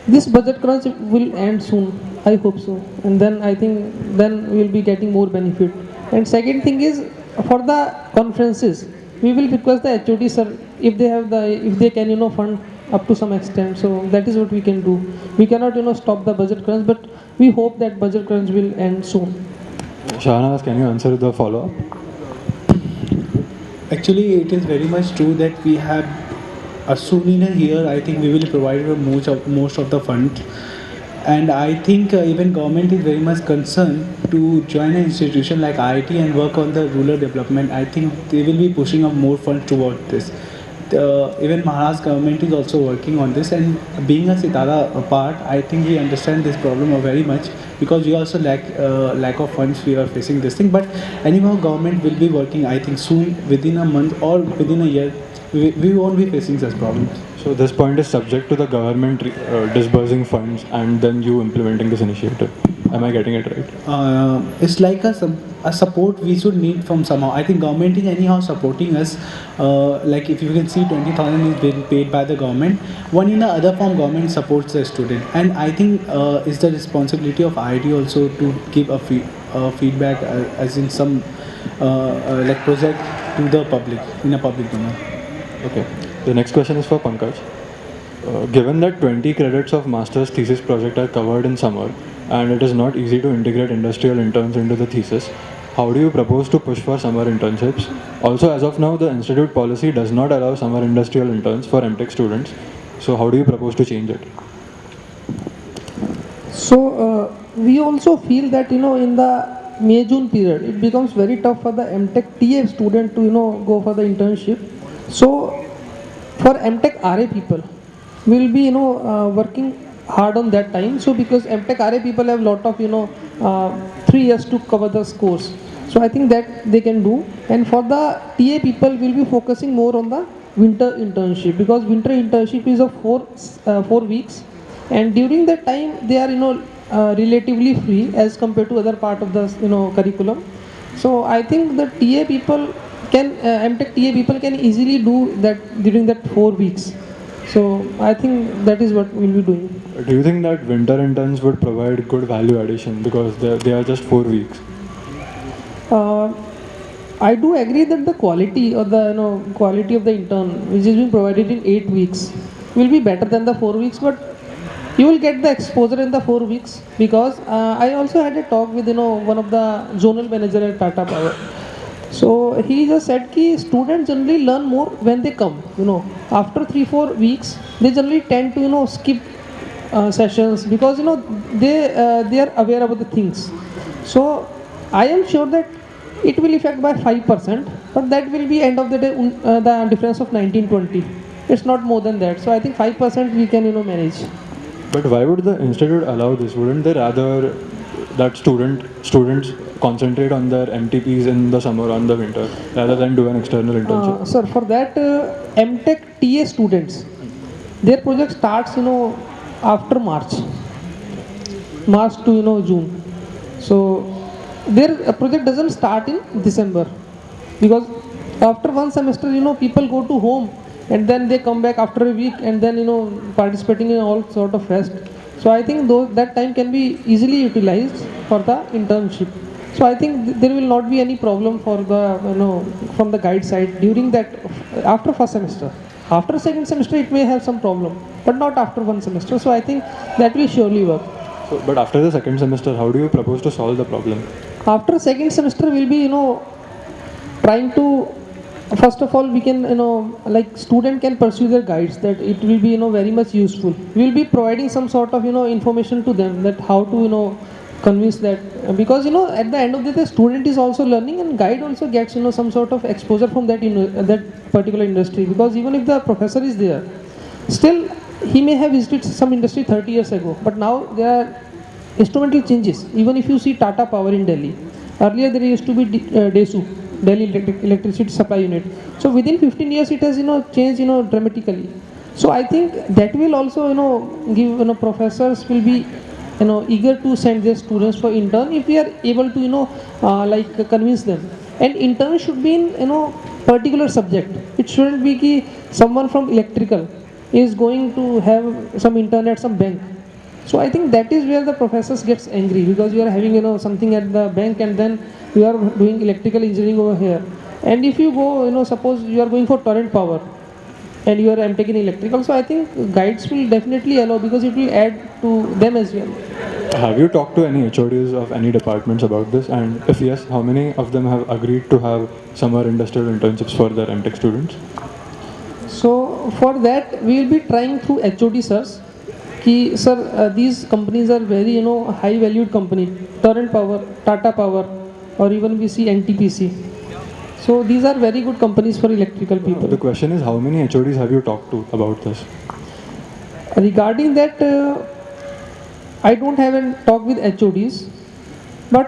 this budget crunch will end soon. I hope so. And then I think then we'll be getting more benefit. And second thing is, for the conferences, we will request the HOD sir if they have if they can fund up to some extent. So that is what we can do. We cannot stop the budget crunch, but we hope that budget crunch will end soon. Shahnaz, can you answer the follow-up? Actually, it is very much true that we have, soon in a year, I think we will provide most of the funds. And I think even government is very much concerned to join an institution like IIT and work on the rural development. I think they will be pushing up more funds toward this. Even Maharashtra government is also working on this, and being a Sitara part, I think we understand this problem very much, because we also lack of funds we are facing this thing. But anyhow, government will be working, I think soon, within a month or within a year, we won't be facing such problems. So this point is subject to the government disbursing funds and then you implementing this initiative. Am I getting it right? It's like a support we should need from somehow. I think government is anyhow supporting us. Like if you can see, 20,000 is being paid by the government. One in the other form, government supports the student, and I think it's the responsibility of IIT also to give a feedback, as in some like project to the public in a public domain. Okay. The next question is for Pankaj. Given that 20 credits of master's thesis project are covered in summer and it is not easy to integrate industrial interns into the thesis, how do you propose to push for summer internships? Also, as of now, the institute policy does not allow summer industrial interns for MTech students. So how do you propose to change it? So we also feel that in the May-June period, it becomes very tough for the MTech TA student to go for the internship. So for MTech RA people, we will be working hard on that time. So because MTech RA people have lot of 3 years to cover the course, so I think that they can do. And for the TA people, we'll be focusing more on the winter internship, because winter internship is of 4 weeks, and during that time they are relatively free as compared to other part of the curriculum. So I think the TA people can MTech TA people can easily do that during that 4 weeks. So I think that is what we'll be doing. Do you think that winter interns would provide good value addition because they are just 4 weeks? I do agree that the quality or the quality of the intern which is being provided in 8 weeks will be better than the 4 weeks, but you will get the exposure in the 4 weeks, because I also had a talk with one of the zonal manager at Tata Power. So he just said that students generally learn more when they come. After 3-4 weeks, they generally tend to skip sessions, because they are aware about the things. So I am sure that it will affect by 5%, but that will be end of the day the difference of 19-20. It's not more than that. So I think 5% we can manage. But why would the institute allow this? Wouldn't they rather that students concentrate on their MTPs in the summer or in the winter rather than do an external internship? Sir, for that MTech TA students, their project starts after March to June. So their project doesn't start in December, because after one semester people go to home and then they come back after a week and then participating in all sort of fest. So I think that time can be easily utilized for the internship. So I think there will not be any problem for the from the guide side during that after first semester. After second semester it may have some problem, but not after one semester. So I think that will surely work. So, but after the second semester, how do you propose to solve the problem? After second semester we'll be trying to, first of all we can like student can pursue their guides, that it will be very much useful. We'll be providing some sort of information to them, that how to convince that, because at the end of the day, the student is also learning, and guide also gets some sort of exposure from that particular industry, because even if the professor is there, still he may have visited some industry 30 years ago, but now there are instrumental changes. Even if you see Tata Power in Delhi, earlier there used to be DESU, Delhi Electricity Supply Unit. So within 15 years it has changed dramatically. So I think that will also give professors will be eager to send their students for intern if we are able to like convince them. And intern should be in particular subject. It shouldn't be ki someone from electrical is going to have some intern at some bank. So I think that is where the professors gets angry, because you are having something at the bank and then you are doing electrical engineering over here. And if you go suppose you are going for torrent power and you are taking electrical, so I think guides will definitely allow, because it will add to them as well. Have you talked to any HODs of any departments about this? And if yes, how many of them have agreed to have summer industrial internships for their MTech students? So for that we will be trying through HOD sirs. Ki, sir, these companies are very high valued company, Torrent Power, Tata Power, or even we see NTPC. So these are very good companies for electrical people. The question is, how many HODs have you talked to about this? Regarding that, I don't have a talk with HODs, but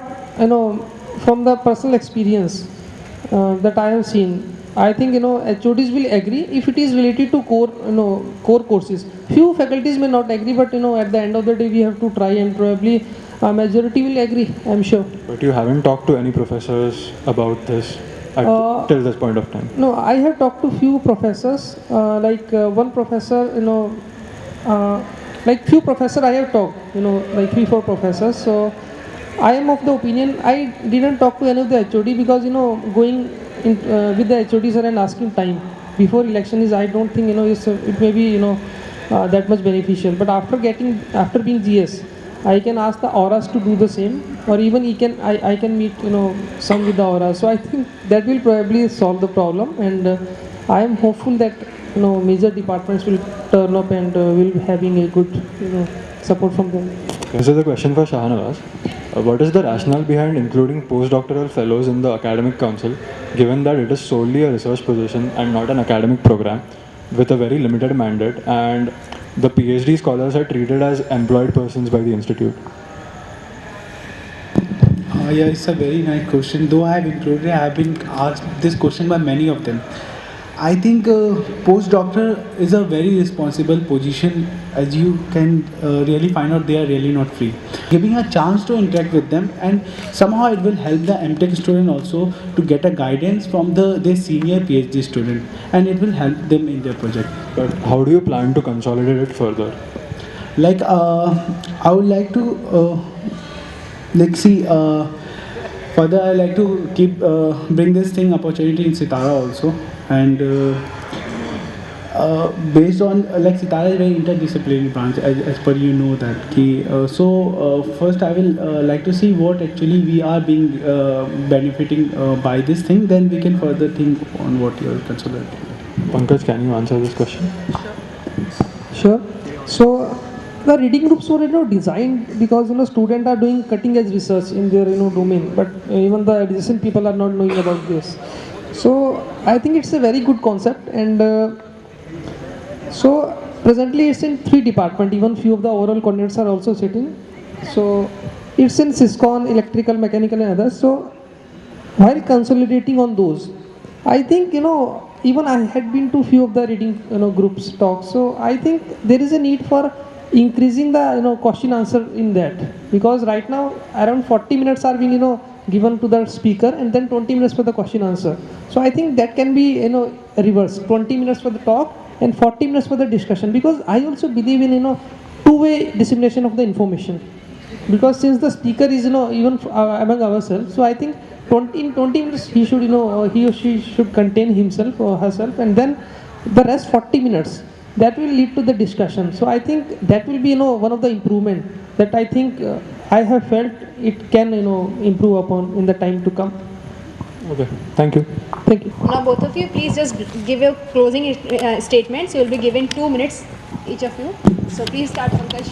from the personal experience that I have seen, I think HODs will agree if it is related to core courses. Few faculties may not agree, but at the end of the day we have to try, and probably a majority will agree, I'm sure. But you haven't talked to any professors about this till this point of time? No, I have talked to few professors, like one professor, like few professors I have talked, like 3-4 professors. So I am of the opinion, I didn't talk to any of the HOD, because going in, with the HODs and asking time before election is, I don't think it may be that much beneficial. But after being GS, I can ask the auras to do the same, or even I can meet some with the auras. So I think that will probably solve the problem, and I am hopeful that major departments will turn up and will be having a good support from them. This is a question for Shahnawaz. What is the rationale behind including postdoctoral fellows in the academic council, given that it is solely a research position and not an academic program with a very limited mandate, and the PhD scholars are treated as employed persons by the institute? Yeah, it's a very nice question. Though I have been asked this question by many of them. I think postdoctor is a very responsible position, as you can really find out they are really not free. Giving a chance to interact with them, and somehow it will help the MTech student also to get a guidance from their senior PhD student, and it will help them in their project. But how do you plan to consolidate it further? Like I would like to further I like to keep bring this thing opportunity in Sitara also, and based on like Sitara is a very interdisciplinary branch, as per that. So first I will like to see what actually we are being benefiting by this thing, then we can further think on what you are considering. Pankaj, can you answer this question? Sure. So the reading groups were designed because students are doing cutting edge research in their domain, but even the adjacent people are not knowing about this. So I think it's a very good concept, and so presently it's in 3 departments. Even few of the overall coordinates are also sitting. So it's in Syscon, electrical, mechanical, and others. So while consolidating on those, I think even I had been to few of the reading groups talks. So I think there is a need for increasing the question answer in that, because right now around 40 minutes are being given to the speaker, and then 20 minutes for the question answer. So I think that can be reversed, 20 minutes for the talk and 40 minutes for the discussion, because I also believe in two-way dissemination of the information, because since the speaker is even among ourselves, so I think in 20 minutes he should he or she should contain himself or herself, and then the rest 40 minutes that will lead to the discussion. So I think that will be one of the improvement that I think I have felt it can improve upon in the time to come. Okay, thank you. Thank you. Now both of you please just give your closing statements. You will be given 2 minutes each of you. So please start, Pankaj.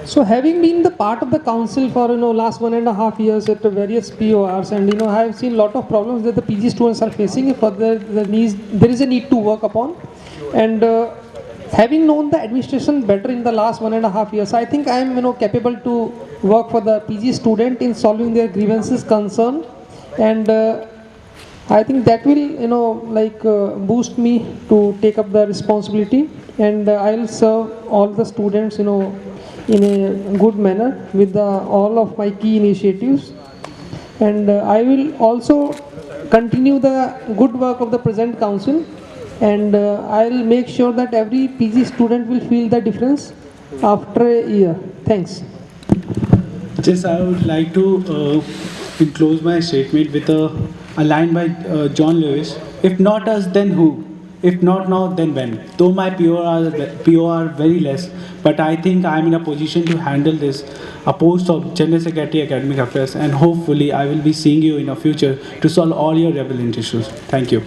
So having been the part of the council for last 1.5 years at the various PORs, and I have seen a lot of problems that the PG students are facing. For there is a need to work upon, and having known the administration better in the last 1.5 years, I think I am capable to work for the PG student in solving their grievances, concern, and I think that will boost me to take up the responsibility, and I'll serve all the students in a good manner with all of my key initiatives, and I will also continue the good work of the present council, and I'll make sure that every PG student will feel the difference after a year. Thanks. Just I would like to enclose my statement with a line by John Lewis. If not us, then who? If not now, then when? Though my PO are very less, but I think I'm in a position to handle this, a post of General Secretary Academic Affairs, and hopefully I will be seeing you in the future to solve all your relevant issues. Thank you.